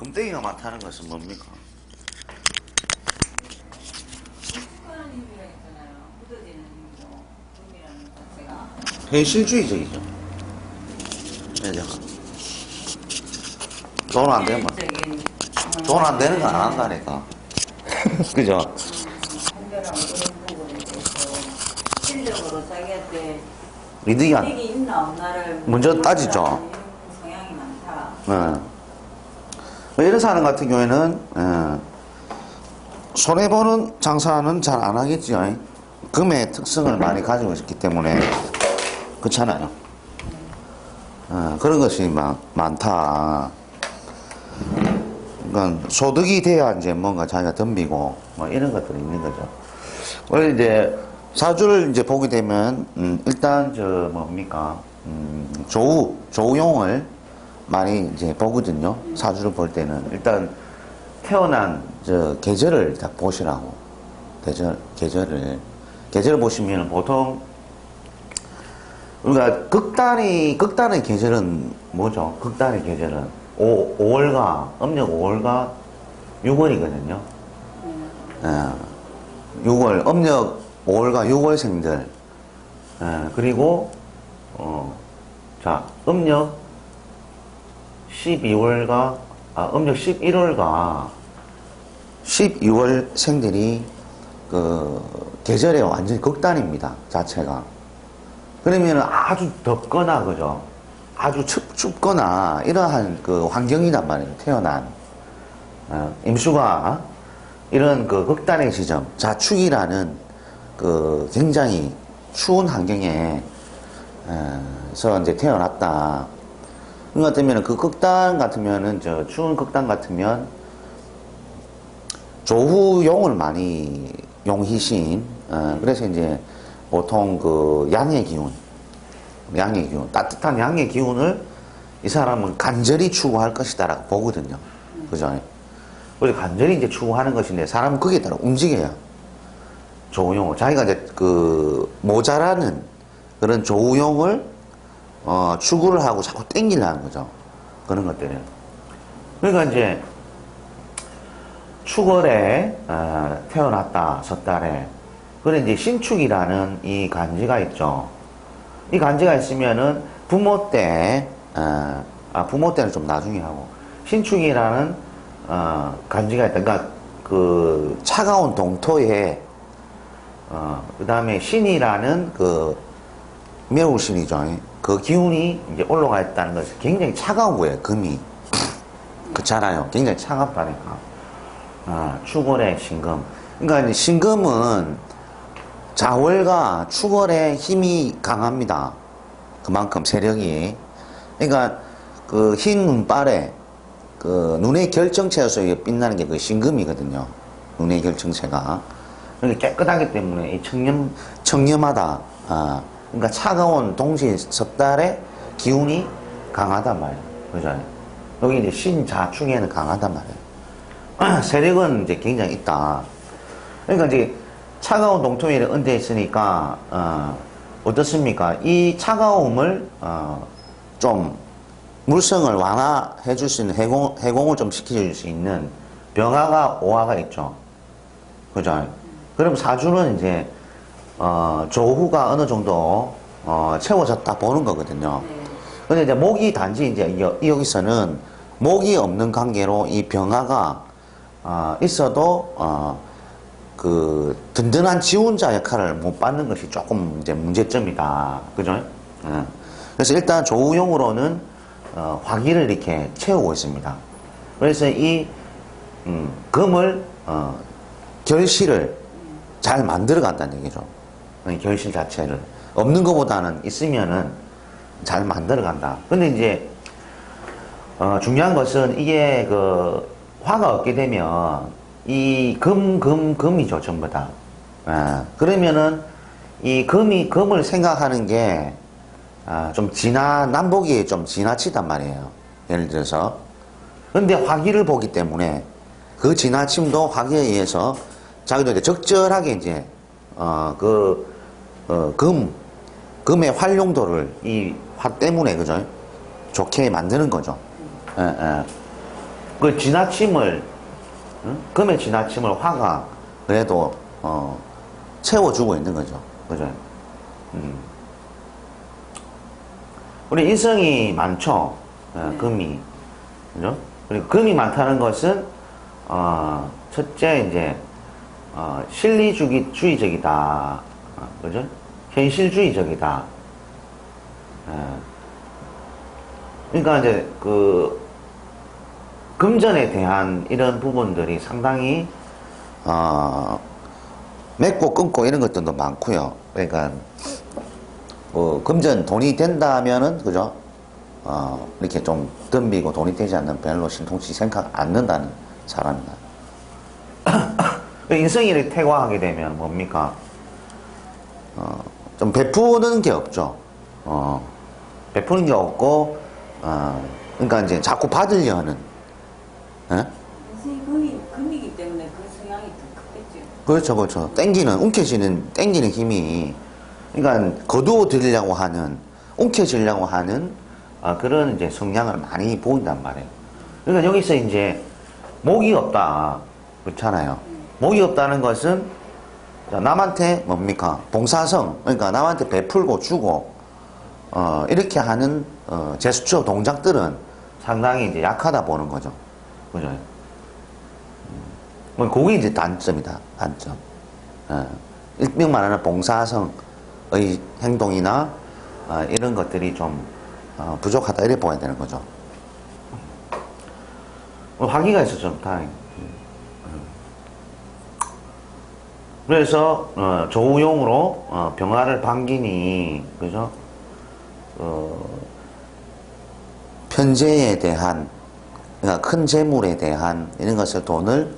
금덩이가 많다는 것은 뭡니까? 습관한 힘이라 했잖아요. 묻어지는 힘이죠. 금이라는 자체가. 현실주의적이죠. 돈 안 되면 돈 안 되는 거 안 한다니까. 그죠? 분별하고 그런 부분에 대해서 실력으로 자기한테 이득이 안 이익이 있나 없나를 먼저 따지죠. 이런 성향이 많다. 이런 사람 같은 경우에는 손해보는 장사는 잘 안 하겠죠. 금의 특성을 많이 가지고 있기 때문에 그렇잖아요. 그런 것이 많다. 그러니까 소득이 돼야 이제 뭔가 자기가 덤비고 뭐 이런 것들이 있는 거죠. 원래 이제 사주를 이제 보게 되면 일단 저 뭡니까 조우용을 많이 이제 보거든요. 사주를 볼 때는 일단 태어난 저 계절을 다 보시라고. 계절을 보시면 보통 우리가 극단의 계절은 뭐죠? 극단의 계절은 5월과 음력 5월과 6월이거든요. 6월 음력 5월과 6월생들 그리고 자 음력 12월과 음력 11월과 12월 생들이 그 계절의 완전히 극단입니다. 자체가. 그러면 아주 덥거나 그죠? 아주 춥거나 이러한 그 환경이란 말이에요. 태어난 임수가 이런 그 극단의 지점, 자축이라는 그 굉장히 추운 환경에 서 이제 태어났다. 그 같으면 그 극단 같으면은 저 추운 극단 같으면 조후용을 많이 용희신 그래서 이제 보통 그 양의 기운 따뜻한 양의 기운을 이 사람은 간절히 추구할 것이다라고 보거든요. 그죠? 그래서 간절히 이제 추구하는 것인데 사람은 거기에 따라 움직여요. 조우용을 자기가 이제 그 모자라는 그런 조우용을 추구를 하고 자꾸 땡기려는 거죠. 그런 것들은. 그러니까 이제 축월에 태어났다 섣달에 그래 이제 신축이라는 이 간지가 있죠. 이 간지가 있으면은 부모 때 부모 때는 좀 나중에 하고 신축이라는 간지가 있다. 그러니까 그 차가운 동토에 그 다음에 신이라는 그 매우신이죠. 그 기운이 이제 올라가 있다는 것이 굉장히 차가운 거예요. 금이 그렇잖아요. 굉장히 차갑다니까. 축월의 신금. 그러니까 신금은 자월과 축월의 힘이 강합니다. 그만큼 세력이. 그러니까 그 흰 눈발에 그 눈의 결정체에서 빛나는 게 그 신금이거든요. 눈의 결정체가. 그러니까 깨끗하기 때문에 이 청렴하다. 그러니까 차가운 동시 섣달의 기운이 강하단 말이에요. 그죠? 여기 이제 신자축에는 강하단 말이에요. 세력은 이제 굉장히 있다. 그러니까 이제 차가운 동토에 얹어 있으니까 어떻습니까? 이 차가움을 좀 물성을 완화해 줄 수 있는 해공을 좀 시켜줄 수 있는 병화가 오화가 있죠. 그죠? 그럼 사주는 이제 조후가 어느 정도 채워졌다 보는 거거든요. 근데 이제 목이 단지 이제 여기서는 목이 없는 관계로 이 병화가 있어도 그 든든한 지원자 역할을 못 받는 것이 조금 이제 문제점이다. 그죠? 그래서 일단 조우용으로는 화기를 이렇게 채우고 있습니다. 그래서 이 금을 결실을 잘 만들어 간다는 얘기죠. 결실 자체를 없는 것보다는 있으면은 잘 만들어 간다. 근데 이제 중요한 것은 이게 그 화가 없게 되면 이 금이죠, 전부 다. 그러면은 이 금을 생각하는 게 좀 남북이 좀 지나치단 말이에요. 예를 들어서. 근데 화기를 보기 때문에 그 지나침도 화기에 의해서 자기도 이제 적절하게 이제 금의 활용도를 이 화 때문에 그죠? 좋게 만드는 거죠. 그 지나침을, 응? 금의 지나침을 화가 그래도, 채워주고 있는 거죠. 그죠? 우리 인성이 많죠. 네. 금이. 그죠? 그리고 금이 많다는 것은, 첫째, 이제, 실리주의적이다. 그죠? 현실주의적이다. 그러니까 이제 그 금전에 대한 이런 부분들이 상당히 맺고 끊고 이런 것들도 많고요. 그러니까 금전 돈이 된다면은 그죠? 이렇게 좀 덤비고 돈이 되지 않는 별로 신통치 생각 않는다는 사람이다. 인성이 이렇게 퇴화하게 되면 뭡니까? 좀 베푸는 게 없죠. 베푸는 게 없고, 그러니까 이제 자꾸 받으려 하는, 예? 선생님 금이기 때문에 그 성향이 더 크겠죠. 그렇죠, 그렇죠. 땡기는 힘이, 그러니까 거두어 들이려고 하는, 움켜쥐려고 하는, 그런 이제 성향을 많이 보인단 말이에요. 그러니까 여기서 이제, 목이 없다. 그렇잖아요. 목이 없다는 것은, 남한테 뭡니까? 봉사성, 그러니까 남한테 베풀고 주고, 이렇게 하는, 제스처 동작들은 상당히 이제 약하다 보는 거죠. 그죠? 그게 이제 단점이다. 단점. 일명 말하는 봉사성의 행동이나, 이런 것들이 좀, 부족하다. 이렇게 봐야 되는 거죠. 화기가 있어, 좀 다행히. 그래서, 조우용으로, 병화를 반기니, 그죠? 편재에 대한, 그러니까 큰 재물에 대한 이런 것을 돈을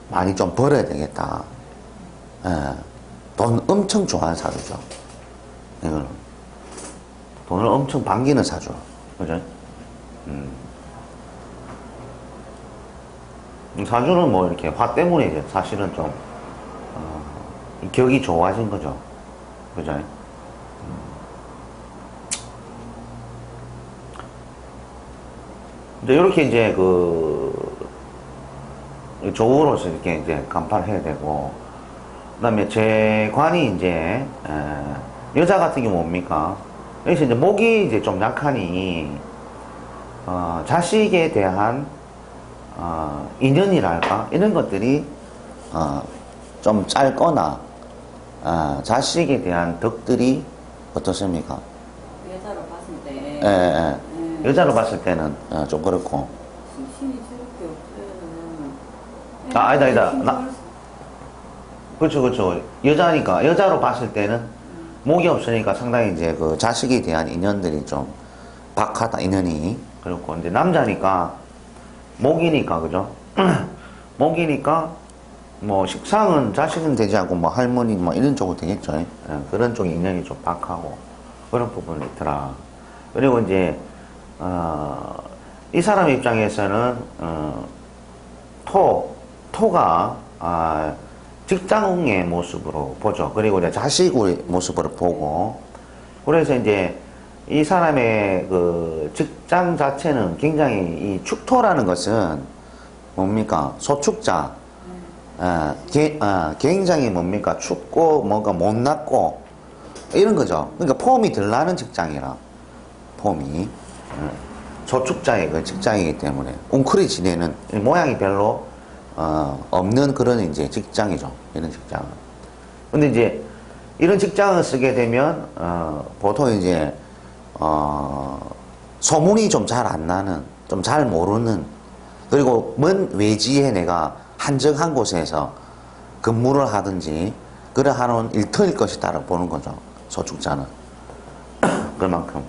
많이 좀 벌어야 되겠다. 돈 엄청 좋아하는 사주죠. 이거는 돈을 엄청 반기는 사주, 그죠? 사주는 뭐 이렇게 화 때문에 이제 사실은 좀 격이 좋아진 거죠, 그죠? 이렇게 이제 조우로서 이렇게 이제 간파를 해야 되고, 그 다음에 재관이 이제, 여자 같은 경우 뭡니까? 여기서 이제 목이 이제 좀 약하니, 자식에 대한, 인연이랄까? 이런 것들이, 좀 짧거나, 자식에 대한 덕들이 어떻습니까? 여자로 봤을 때. 예. 여자로 봤을 때는 좀 그렇고. 신이 저렇게 없으면. 아니다. 그렇죠. 여자로 봤을 때는 목이 없으니까 상당히 이제 그 자식에 대한 인연들이 좀 박하다, 인연이. 그렇고, 이제 남자니까, 목이니까, 그죠? 목이니까, 뭐, 식상은 자식은 되지 않고, 뭐, 할머니, 뭐, 이런 쪽으로 되겠죠. 그런 쪽에 인연이 좀 박하고, 그런 부분이 있더라. 그리고 이제, 이 사람 입장에서는, 토가, 직장의 모습으로 보죠. 그리고 이제 자식의 모습으로 보고, 그래서 이제 이 사람의 그 직장 자체는 굉장히 이 축토라는 것은 뭡니까? 소축자. 굉장히 뭡니까? 춥고, 뭔가 못났고, 이런 거죠. 그러니까 폼이 덜 나는 직장이라, 폼이. 소축자의 그 직장이기 때문에 웅크리 지내는 모양이 별로 없는 그런 이제 직장이죠. 이런 직장은. 근데 이제 이런 직장을 쓰게 되면 보통 이제 소문이 좀 잘 안 나는, 좀 잘 모르는, 그리고 먼 외지에 내가 한적한 곳에서 근무를 하든지 그러하는 일터일 것이다라고 보는 거죠. 소축자는. 그만큼.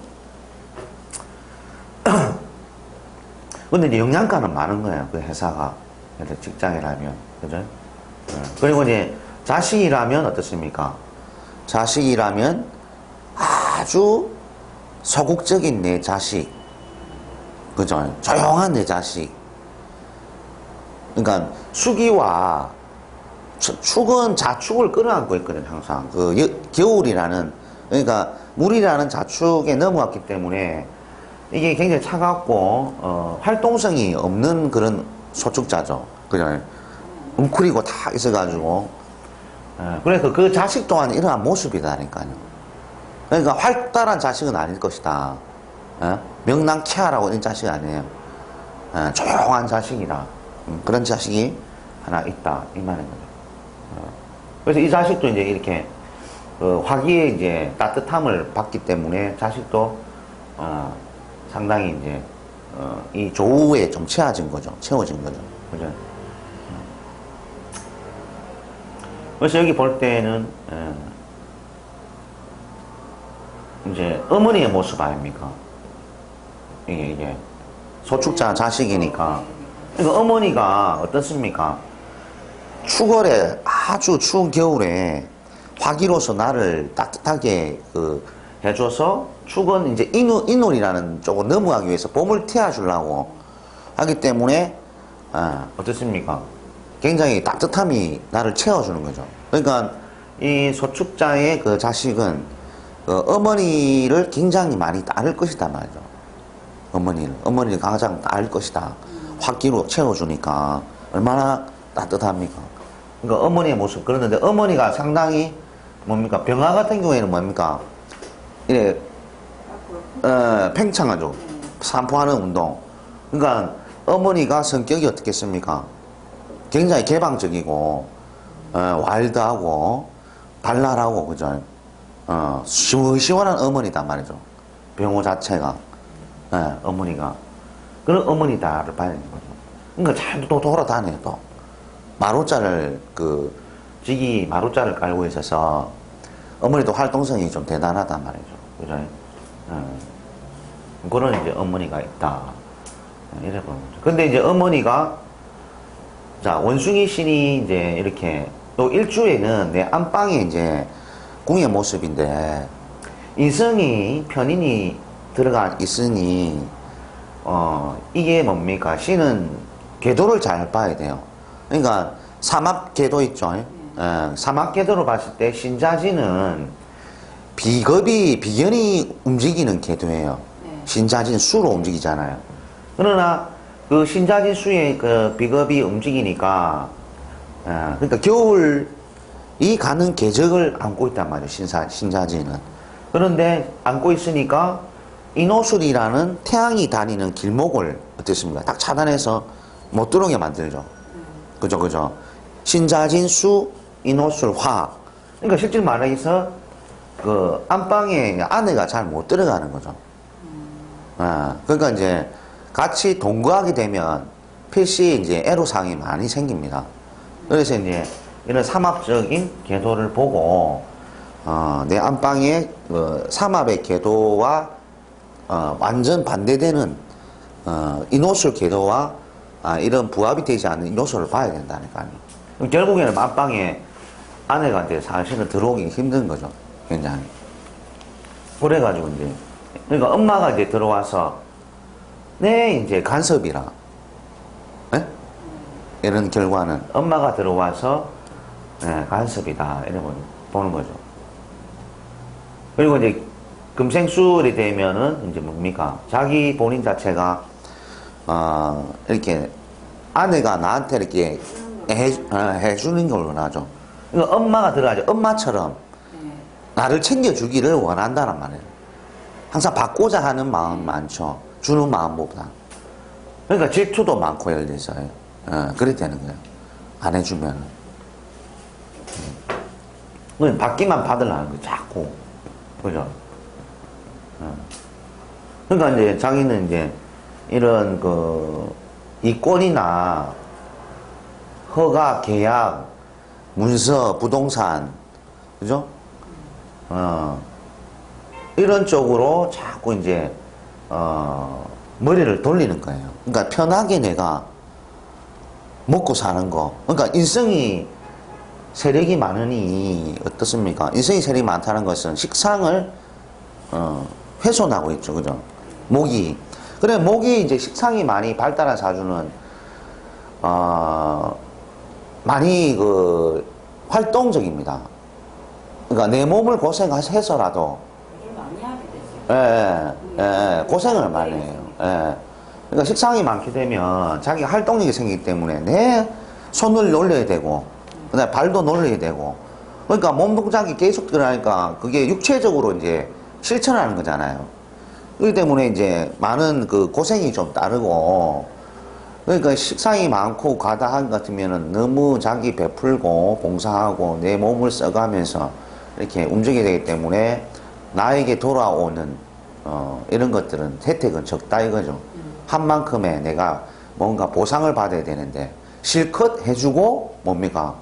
근데 이제 영양가는 많은 거예요. 그 회사가. 직장이라면. 그죠? 그리고 이제 자식이라면 어떻습니까? 자식이라면 아주 소극적인 내 자식. 그죠? 조용한 내 자식. 그러니까 수기와 축은 자축을 끌어안고 있거든, 항상. 겨울이라는, 그러니까 물이라는 자축에 넘어왔기 때문에 이게 굉장히 차갑고, 활동성이 없는 그런 소축자죠. 그냥, 웅크리고 다 있어가지고. 그래서 그 자식 또한 이러한 모습이다니까요. 그러니까 활달한 자식은 아닐 것이다. 명랑케하라고 이런 자식이 아니에요. 조용한 자식이다. 그런 자식이 하나 있다. 이 말인 거죠. 그래서 이 자식도 이제 이렇게, 화기에 이제 따뜻함을 받기 때문에 자식도, 상당히 이제, 이 조우에 좀 채워진 거죠. 그죠? 그래서 여기 볼 때는, 이제 어머니의 모습 아닙니까? 이게 소축자 자식이니까. 그러니까 어머니가 어떻습니까? 추월에 아주 추운 겨울에 화기로서 나를 따뜻하게 해줘서 축은 이제 인월이라는 쪽으로 넘어가기 위해서 봄을 튀어주려고 하기 때문에 어떻습니까? 굉장히 따뜻함이 나를 채워주는 거죠. 그러니까 이 소축자의 그 자식은 어머니를 굉장히 많이 따를 것이다 말이죠. 어머니를 가장 따를 것이다. 화기로 채워주니까 얼마나 따뜻합니까? 그러니까 어머니의 모습 그러는데 어머니가 상당히 뭡니까? 병화 같은 경우에는 뭡니까? 이래 팽창하죠. 산포하는 운동. 그러니까 어머니가 성격이 어떻겠습니까? 굉장히 개방적이고 와일드하고 발랄하고 그죠? 시원시원한 어머니다 말이죠. 병호 자체가 어머니가 그런 어머니다를 봐야 되는 거죠. 그러니까 잘 또 돌아다녀요. 또 마루자를 지기 마루자를 깔고 있어서 어머니도 활동성이 좀 대단하단 말이죠. 그죠? 그런 이제 어머니가 있다. 이래 보는 거죠. 근데 이제 어머니가 자 원숭이 신이 이제 이렇게 또 일주에는 내 안방에 이제 궁의 모습인데 인성이 편인이 들어가 있으니 이게 뭡니까? 신은 궤도를 잘 봐야 돼요. 그러니까 삼합 궤도 있죠. 삼합 궤도로 봤을 때 신자진은 비견이 움직이는 궤도예요. 신자진 수로 움직이잖아요. 그러나 그 신자진 수의 그 비겁이 움직이니까 그러니까 겨울이 가는 궤적을 안고 있단 말이에요. 신자진은. 그런데 안고 있으니까 인호술이라는 태양이 다니는 길목을 어떻습니까? 딱 차단해서 못 들어오게 만들죠. 그죠? 신자진 수 인호술 화. 그러니까 실제로 말해서 그 안방에 아내가 잘 못 들어가는 거죠. 그러니까 이제 같이 동거하게 되면 필시 이제 애로사항이 많이 생깁니다. 그래서 이제 이런 삼합적인 궤도를 보고 내 안방의 삼합의 궤도와 완전 반대되는 인호술 궤도와 이런 부합이 되지 않는 인호술을 봐야 된다니까요. 결국에는 안방에 아내가 이제 사실은 들어오기 힘든 거죠. 굉장히. 그래가지고 이제 그러니까 엄마가 이제 들어와서 이제 간섭이라. 네? 이런 결과는 엄마가 들어와서 간섭이다 이렇게 보는 거죠. 그리고 이제 금생술이 되면은 이제 뭡니까? 자기 본인 자체가 이렇게 아내가 나한테 이렇게 해주는 걸 원하죠. 그러니까 엄마가 들어가죠. 엄마처럼 나를 챙겨주기를 원한다는 말이에요. 항상 받고자 하는 마음 많죠. 주는 마음보다. 그러니까 질투도 많고 예를 들어서 그렇게 되는 거예요. 안 해주면은. 받기만 받으려는 거예요. 자꾸. 그죠? 그러니까 이제 자기는 이제 이런 이권이나 허가, 계약, 문서, 부동산, 그죠? 이런 쪽으로 자꾸 이제, 머리를 돌리는 거예요. 그러니까 편하게 내가 먹고 사는 거. 그러니까 인성이 세력이 많으니 어떻습니까? 인성이 세력이 많다는 것은 식상을, 훼손하고 있죠. 그죠? 목이. 그래, 목이 이제 식상이 많이 발달한 사주는, 많이 활동적입니다. 그러니까 내 몸을 고생해서라도 일 많이 하게 되죠. 고생을 많이 해요. 예. 그러니까 식상이 많게 되면 자기 활동력이 생기기 때문에 내 손을 놀려야 되고, 그다음에 발도 놀려야 되고, 그러니까 몸 동작이 계속 들어가니까 그게 육체적으로 이제 실천하는 거잖아요. 그렇기 때문에 이제 많은 그 고생이 좀 따르고, 그러니까 식상이 많고 과다한 것 같으면은 너무 자기 베풀고 봉사하고 내 몸을 써가면서 이렇게 움직이게 되기 때문에 나에게 돌아오는 이런 것들은 혜택은 적다 이거죠. 한 만큼의 내가 뭔가 보상을 받아야 되는데 실컷 해주고 뭡니까?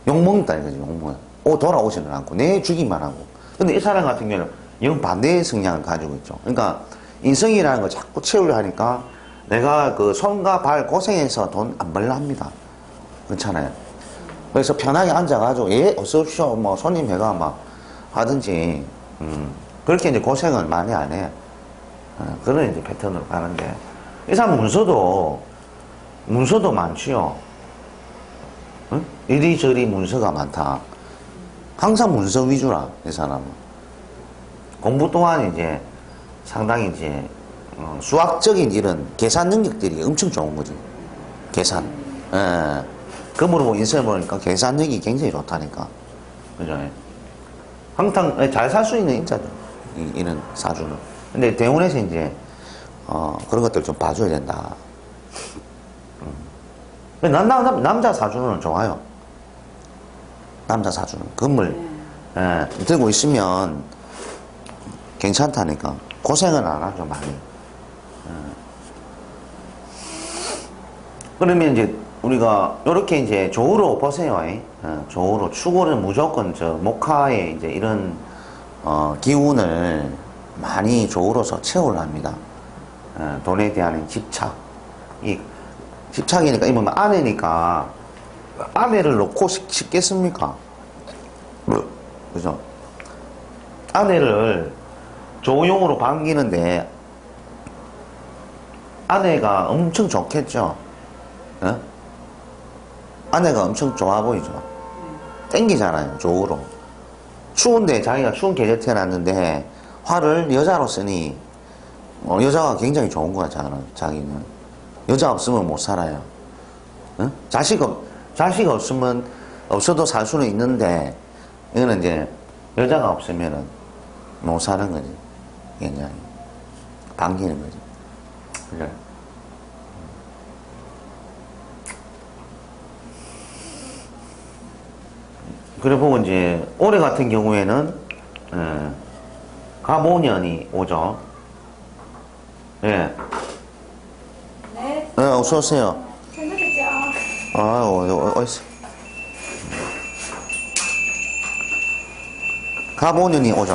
욕먹는다 이거죠. 욕먹는. 돌아오지는 않고 내주기만 하고. 근데 이 사람 같은 경우는 영 반대의 성향을 가지고 있죠. 그러니까 인성이라는 걸 자꾸 채우려 하니까 내가 그 손과 발 고생해서 돈 안 벌려 합니다. 그렇잖아요. 그래서 편하게 앉아가지고 예 어서오십시오 뭐 손님 해가 막 하든지 그렇게 이제 고생은 많이 안 해. 그런 이제 패턴으로 가는데 이 사람 문서도 많지요. 응? 이리저리 문서가 많다. 항상 문서 위주라 이 사람은. 공부 동안 이제 상당히 이제 수학적인 이런 계산 능력들이 엄청 좋은 거지. 계산. 예. 그물로 인쇄해 보니까 계산력이 굉장히 좋다니까. 그죠? 항상 잘 살 수 있는 인자죠. 이런 사주는. 근데 대원에서 이제, 그런 것들 좀 봐줘야 된다. 남자 사주는 좋아요. 남자 사주는. 건물, 들고 있으면 괜찮다니까. 고생은 안 하죠, 많이. 그러면 이제 우리가 이렇게 이제 조우로 보세요. 조우로 축으로는 무조건 저 목화에 이제 이런 기운을 많이 조우로서 채우려 합니다. 돈에 대한 집착. 이 집착이니까 이 뭐 아내니까 아내를 놓고 싶겠습니까? 그죠? 아내를 조우용으로 반기는데 아내가 엄청 좋겠죠. 아내가 엄청 좋아 보이죠. 땡기잖아요. 조우로. 추운데 자기가 추운 계절 태어났는데 화를 여자로 쓰니 여자가 굉장히 좋은 거야. 자기는 여자 없으면 못 살아요. 자식 없어도 살 수는 있는데 이거는 이제 여자가 없으면은 못 사는 거지. 굉장히 반기는 거지. 그래. 그래 보고 이제 올해 같은 경우에는 갑오년이 오죠. 예. 네. 어서 오세요. 잘못했죠. 어디서? 갑오년이 오죠.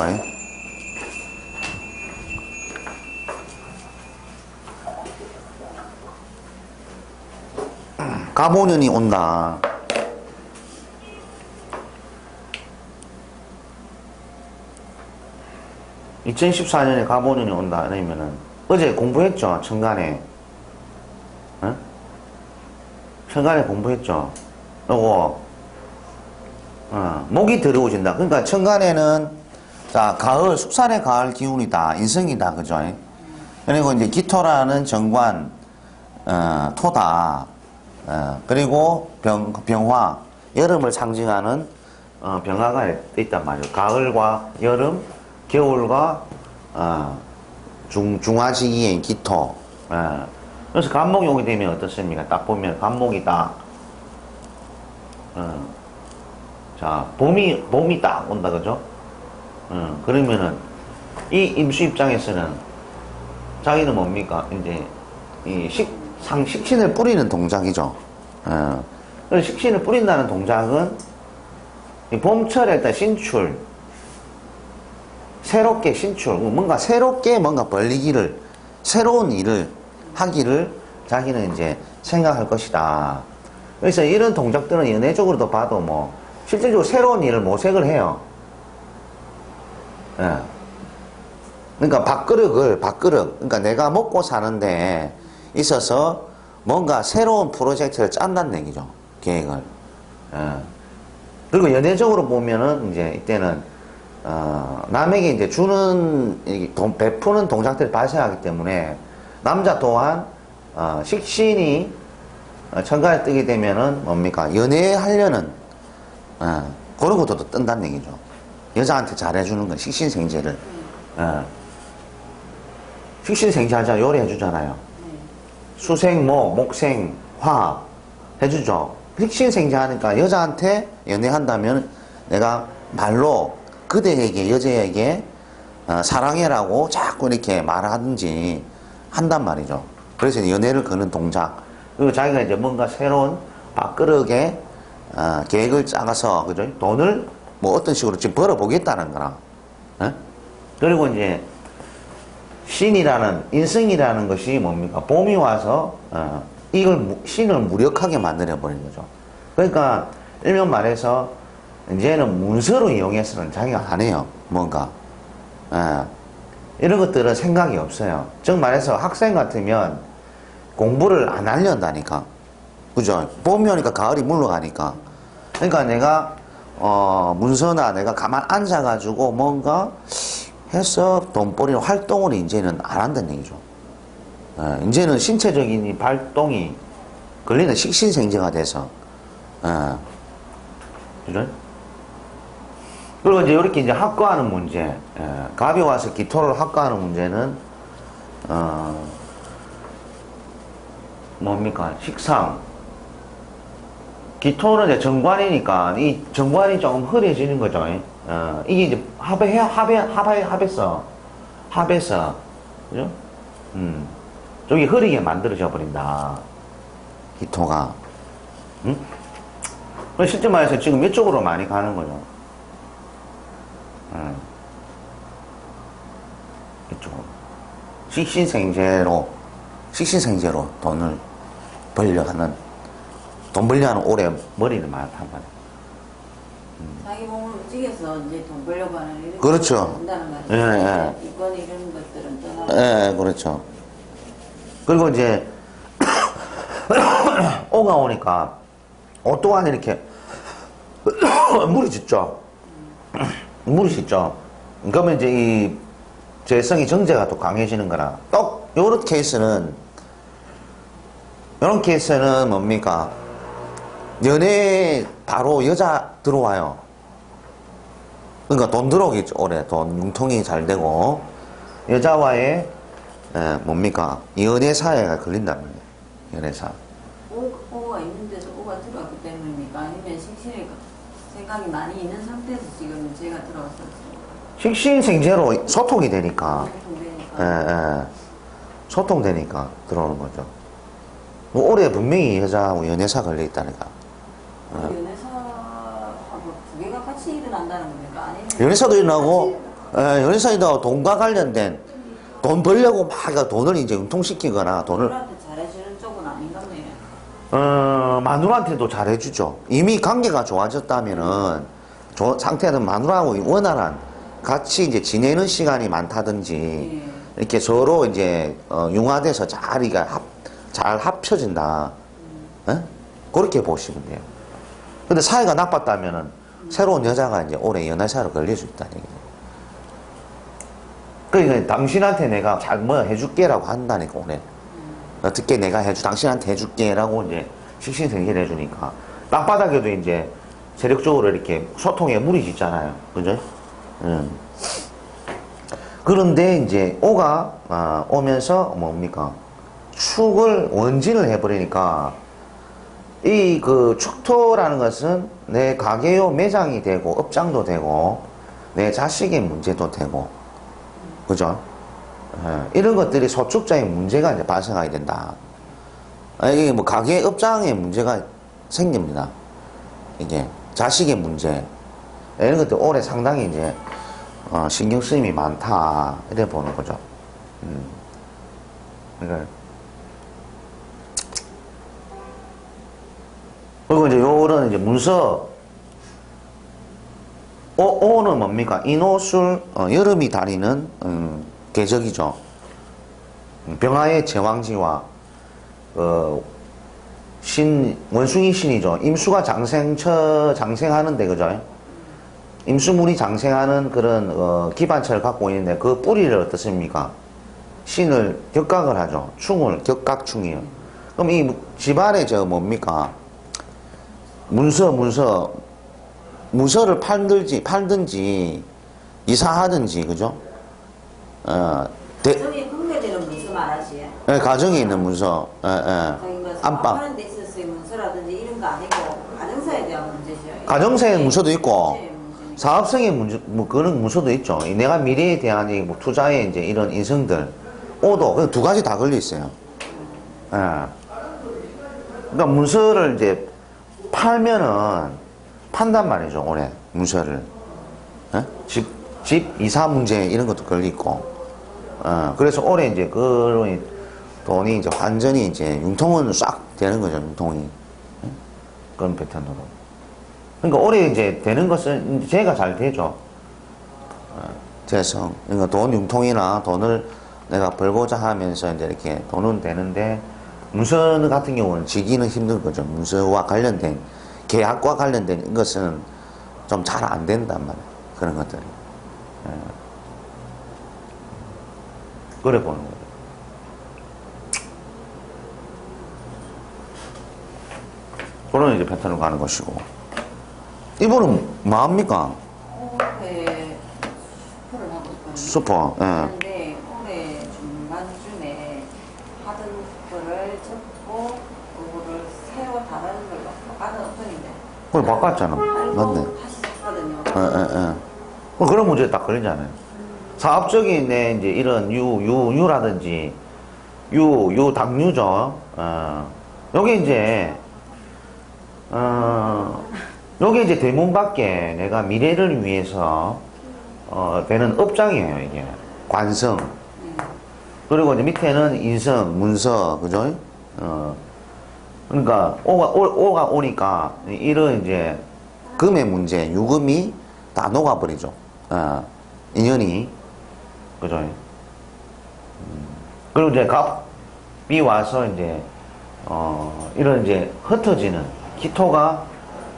갑오년이 온다. (2014년에) 갑오년이 온다. 아니면은 어제 공부했죠. 천간에. 천간에 공부했죠. 요거 목이 들어오진다. 그러니까 천간에는 자 가을 숙산의 가을 기운이다. 인성이다. 그죠? 그리고 이제 기토라는 정관 토다. 그리고 병화 여름을 상징하는 병화가 있단 말이에요. 가을과 여름, 겨울과 중화시기의 기토. 그래서 간목이 오게 되면 어떻습니까? 딱 보면 간목이 딱 자 봄이 딱 온다 그죠? 그러면은 이 임수 입장에서는 자기는 뭡니까? 이제 이 식신을 뿌리는 동작이죠. 그래서 식신을 뿌린다는 동작은 이 봄철에 일단 신출, 새롭게 신출, 뭔가 새롭게 뭔가 벌리기를, 새로운 일을 하기를 자기는 이제 생각할 것이다. 그래서 이런 동작들은 연애적으로도 봐도 뭐 실질적으로 새로운 일을 모색을 해요. 예. 그러니까 밥그릇, 그러니까 내가 먹고 사는데 있어서 뭔가 새로운 프로젝트를 짠다는 얘기죠. 계획을. 예. 그리고 연애적으로 보면은 이제 이때는 남에게 이제 주는, 베푸는 동작들이 발생하기 때문에, 남자 또한, 식신이 천간에 뜨게 되면은 뭡니까? 연애하려는, 그런 것도 또 뜬다는 얘기죠. 여자한테 잘해주는 건 식신생재를. 식신생재하자 요리 해주잖아요. 수생, 목생, 화 해주죠. 식신생재하니까 여자한테 연애한다면 내가 말로 그대에게, 여자에게 사랑해라고 자꾸 이렇게 말하든지 한단 말이죠. 그래서 연애를 거는 동작. 그리고 자기가 이제 뭔가 새로운 밥그릇에 계획을 짜가서, 그죠? 돈을 뭐 어떤 식으로 지금 벌어보겠다는 거라. 그리고 이제 신이라는, 인성이라는 것이 뭡니까? 봄이 와서, 신을 무력하게 만들어버린 거죠. 그러니까, 일면 말해서, 이제는 문서로 이용해서는 자기가 안 해요. 뭔가. 이런 것들은 생각이 없어요. 즉 말해서 학생 같으면 공부를 안 하려한다니까. 그죠? 봄이 오니까 가을이 물러가니까. 그러니까 내가, 문서나 내가 가만 앉아가지고 뭔가 해서 돈벌이는 활동을 이제는 안 한다는 얘기죠. 이제는 신체적인 이 활동이 걸리는 식신생재가 돼서. 그죠? 그리고 이제 이렇게 이제 합과하는 문제, 갑이 와서 기토를 합과하는 문제는, 뭡니까? 식상. 기토는 이제 정관이니까, 이 정관이 조금 흐려지는 거죠. 이게 이제 합해서, 그죠? 저기 흐리게 만들어져 버린다. 기토가. 실제 말해서 지금 이쪽으로 많이 가는 거죠. 이쪽으로. 식신생재로 돈을 돈 벌려 하는 오래 머리를 많단 말이에요. 자기 몸을 움직여서 이제 돈 벌려고 하는 이런 그렇죠. 한다는 말이죠. 예. 이건 이런 것들은 떠나고. 그렇죠. 그리고 이제 오가 오니까 옷 또한 이렇게 물이 짙죠. 물이 짙죠. 그러면 이제 이 재성이 정제가 또 강해지는 거라. 또 요런 케이스는 뭡니까? 연애에 바로 여자 들어와요. 그러니까 돈 들어오겠죠. 올해 돈 융통이 잘 되고 여자와의 뭡니까? 연애 사회가 걸린다는 거예요. 연애사. 오가 있는데도 오가 들어왔기 때문입니까? 아니면 식신이 생각이 많이 있는 상태에서 지금 제가 들어왔었어요. 식신생재로 소통이 되니까. 소통되니까. 소통되니까 들어오는 거죠. 뭐 올해 분명히 여자하고 연애사 걸려 있다니까. 연애사하고 두 개가 같이 일어난다는 겁니까? 아니면 연애사도 일어나고, 연애사에다 돈과 관련된 돈 벌려고 막 돈을 이제 융통시키거나 돈을, 누구한테 잘해주는 쪽은 아닌 같네요. 마누라한테도 잘해주죠. 이미 관계가 좋아졌다면은, 상태는 마누라하고 원활한, 같이 이제 지내는 시간이 많다든지, 이렇게 서로 이제, 융화돼서 잘 합쳐진다. 그렇게 보시면 돼요. 근데 사이가 나빴다면은, 새로운 여자가 이제 올해 연애사로 걸릴 수 있다는 얘기예요. 그러니까 당신한테 내가 잘 뭐 해줄게라고 한다니까, 올해. 어떻게 내가 당신한테 해줄게라고 이제 식신생재를 해주니까. 땅바닥에도 이제 세력적으로 이렇게 소통에 물이 짙잖아요. 그죠? 그런데 이제 오가 오면서 뭡니까? 축을 원진을 해버리니까 이 그 축토라는 것은 내 가게요 매장이 되고 업장도 되고 내 자식의 문제도 되고 그죠? 이런 것들이 소축자의 문제가 이제 발생하게 된다. 이게 뭐 가게 업장의 문제가 생깁니다. 이게 자식의 문제 이런 것들 올해 상당히 이제 신경 쓰임이 많다 이래 보는 거죠. 그러니까 그리고 이제 요런 이제 문서 오는 뭡니까? 인호술 여름이 다니는 계적이죠. 병화의 제왕지와 원숭이 신이죠. 임수가 장생하는데 그죠? 임수문이 장생하는 그런 기반체를 갖고 있는데 그 뿌리를 어떻습니까? 신을 격각을 하죠. 충을 격각충이요. 그럼 이 집안에 저 뭡니까? 문서를 팔든지 이사하든지 그죠? 가정에 분배되는 문서 말하지. 가정에 있는 문서, 저희 뭐 안방. 사업하는 데 있어서의 문서라든지 이런 거 아니고 가정사에 대한 문제죠. 가정사의 문서도 있고 전체의 문제니까. 사업성의 문제, 뭐 그런 문서도 있죠. 내가 미래에 대한 이 뭐 투자의 이제 이런 인성들, 오도 그 두 가지 다 걸려 있어요. 그러니까 문서를 이제 팔면은 판단 말이죠. 올해 문서를 집 이사 문제 이런 것도 걸려 있고, 그래서 올해 이제 그런 돈이 이제 완전히 이제 융통은 싹 되는 거죠. 융통이 그런 패턴으로. 그러니까 올해 이제 되는 것은 이제 제가 잘 되죠. 재성. 그러니까 돈 융통이나 돈을 내가 벌고자 하면서 이제 이렇게 돈은 되는데, 문서 같은 경우는 지기는 힘든 거죠. 문서와 관련된, 계약과 관련된 것은 좀 잘 안 된단 말이에요. 그런 것들이. 그래 보는 거예요. 그런 이제 패턴으로 가는 것이고. 이분은 뭐합니까? 올해 슈퍼를 하고 있거든요. 슈퍼. 그런데 올해 중간쯤에 하던 거를 접고 그거를 새로 다른 걸로 바꿔는 어떤인데 그걸 바꿨잖아. 맞네. 다시 샀거든요. 그런 문제에 딱 걸리잖아요. 사업적인 내 이제 이런 유라든지 당류죠. 요게 이제 대문 밖에 내가 미래를 위해서 되는 업장이에요, 이게. 관성. 그리고 이제 밑에는 인성, 문서, 그죠? 그러니까 오가 오니까 이런 이제 금의 문제, 유금이 다 녹아버리죠. 인연이. 그죠? 그리고 이제 갑이 와서 이제 이런 이제 흩어지는 기토가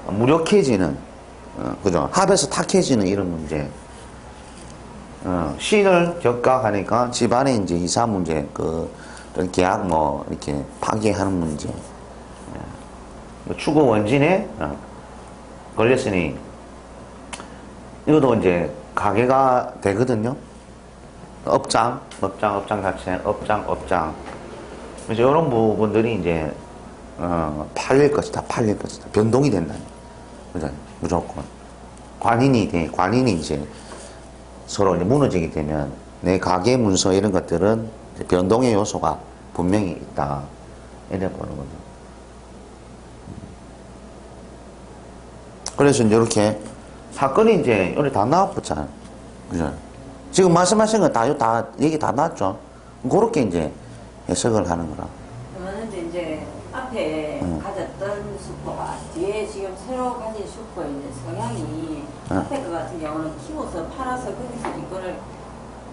무력해지는 그죠? 합에서 탁해지는 이런 문제. 신을 격각하니까 집안에 이제 이사 문제, 계약 뭐 이렇게 파기하는 문제. 추구 원진에 걸렸으니 이것도 이제 가게가 되거든요. 업장 자체, 업장. 그래서 이런 부분들이 이제 팔릴 것이다. 변동이 된다. 그죠? 무조건. 관인이 이제 서로 이제 무너지게 되면 내 가게 문서 이런 것들은 이제 변동의 요소가 분명히 있다. 이래 보는 거죠. 그래서 이제 이렇게 사건이 이제 여기 다 나왔잖아요. 그죠? 지금 말씀하신 건 다 얘기 다 나왔죠. 그렇게 이제 해석을 하는 거라. 그러면 이제 앞에 가졌던 슈퍼가 뒤에 지금 새로 가진 슈퍼의 이제 성향이 앞에 그 같은 경우는 키워서 팔아서 거기서 이거를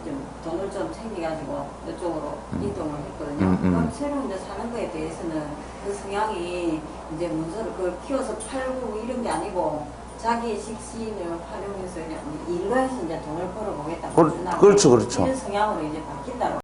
좀 돈을 좀 챙겨가지고 이쪽으로 이동을 했거든요. 그럼 새로 이제 사는 거에 대해서는 그 성향이 이제 문서를 그걸 키워서 팔고 이런 게 아니고 자기의 식신을 활용해서 그냥 일로 해서 이제 돈을 벌어보겠다. 그렇죠. 이런 성향으로 이제 바뀐다고.